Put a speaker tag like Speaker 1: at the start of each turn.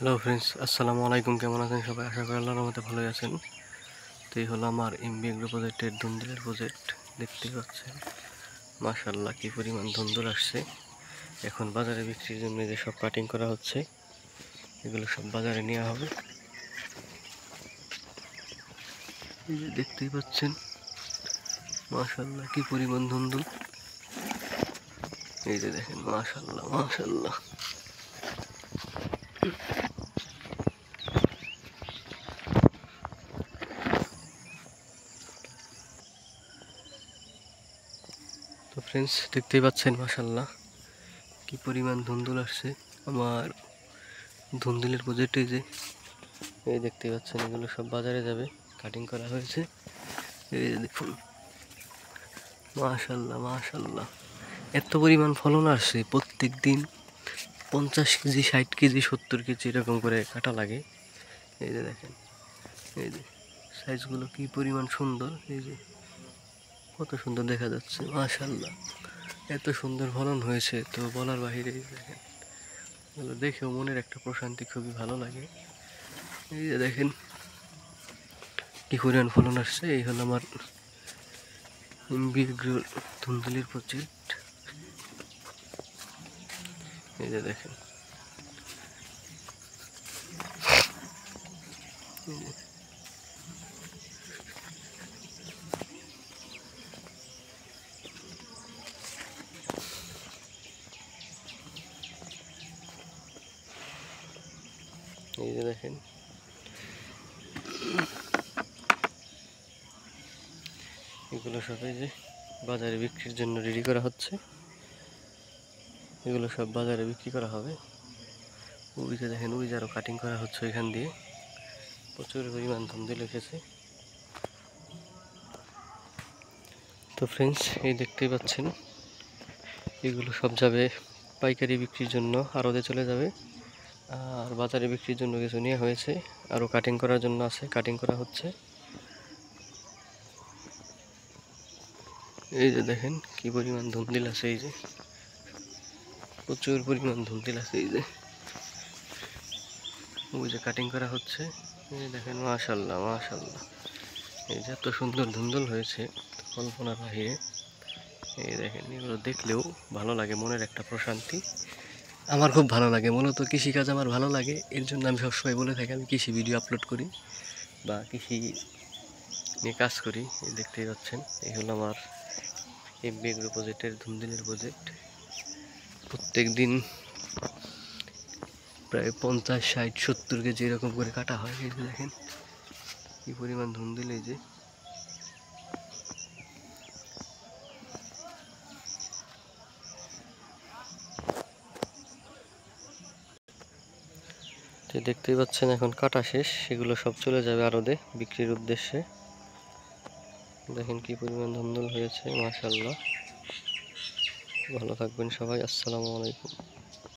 Speaker 1: Hello friends, আসসালামু আলাইকুম। কেমন আছেন সবাই? আশা করি আল্লাহর রহমতে ভালোই আছেন। তো এই হলো আমার এমবি এগ্রো প্রজেক্টের ধুন্দুলের প্রজেক্ট। দেখতেই পাচ্ছেন মাশাআল্লাহ কি পরিমাণ ধুন্দুল আসছে। এখন বাজারে বিক্রির জন্য যে সব কাটিং করা হচ্ছে, এগুলো সব বাজারে নেওয়া হবে। এই যে দেখতেই পাচ্ছেন মাশাআল্লাহ কি পরিমাণ ধুন্দুল। এই যে দেখেন মাশাআল্লাহ মাশাআল্লাহ। তো ফ্রেন্ডস দেখতেই পাচ্ছেন মাশাআল্লাহ কি পরিমাণ ধুন্দুল আসছে আমার ধুন্দুলের প্রজেক্টে। যে এই দেখতেই পাচ্ছেন এগুলো সব বাজারে যাবে, কাটিং করা হয়েছে। এই যে দেখুন মাশাআল্লাহ মাশাআল্লাহ এত পরিমাণ ফলন আসছে। প্রত্যেক দিন 50 কেজি 60 কেজি 70 কেজি এরকম করে কাটা লাগে। এই যে দেখেন, এই যে সাইজগুলো কি পরিমাণ সুন্দর। এই যে কত সুন্দর দেখা যাচ্ছে মাশাআল্লাহ। এত সুন্দর ফলন হয়েছে তো বলার বাহিরে। দেখেন এগুলো দেখেও মনের একটা প্রশান্তি, খুবই ভালো লাগে। এই যে দেখেন কি পরিমাণ ফলন আসছে। এই হলো আমার এমবি এগ্রো ধুন্দুলের প্রজেক্ট। এই যে দেখেন এই যে দেখেন এগুলো সব এই যে বাজারে বিক্রির জন্য রেডি করা হচ্ছে। এগুলো সব বাজারে বিক্রি করা হবে। ওই যে দেখেন ওই যে আরও কাটিং করা হচ্ছে, এখান দিয়ে প্রচুর পরিমাণ ধুন্দুল এসেছে। তো ফ্রেন্ডস এই দেখতেই পাচ্ছেন এগুলো সব যাবে পাইকারি বিক্রির জন্য, আড়তে চলে যাবে। আর বাজারে বিক্রির জন্য কিছু নেওয়া হয়েছে, আরও কাটিং করার জন্য আছে, কাটিং করা হচ্ছে। এই যে দেখেন কি পরিমাণ ধুন্দুল আছে। এই যে প্রচুর পরিমাণ ধুন্দুল আছে। এই যে ওই যে কাটিং করা হচ্ছে। এই যে দেখেন মাশাআল্লাহ মাশাআল্লাহ। এই যে এত সুন্দর ধুন্দুল হয়েছে কল্পনার বাহিরে। এই দেখেন এগুলো দেখলেও ভালো লাগে, মনের একটা প্রশান্তি। আমার খুব ভালো লাগে, মূলত কৃষিকাজ আমার ভালো লাগে। এর জন্য আমি সবসময় বলে থাকি আমি কৃষি ভিডিও আপলোড করি বা কৃষি নিয়ে কাজ করি। এই দেখতেই পাচ্ছেন এই হলো আমার এমবি এগ্রো প্রজেক্টের ধুন্দুলের প্রজেক্ট। প্রত্যেক দিন প্রায় 50 60 70 কেজি এরকম করে কাটা হয়। এই যে দেখেন কি পরিমাণ ধুন্দুল। এই যে দেখতেই পাচ্ছেন এখন কাটা শেষ, সেগুলো সব চলে যাবে আড়তে বিক্রির উদ্দেশ্যে। দেখেন কি পরিমাণ ধুন্দুল হয়েছে মাশাআল্লাহ। ভালো থাকবেন সবাই, আসসালামু আলাইকুম।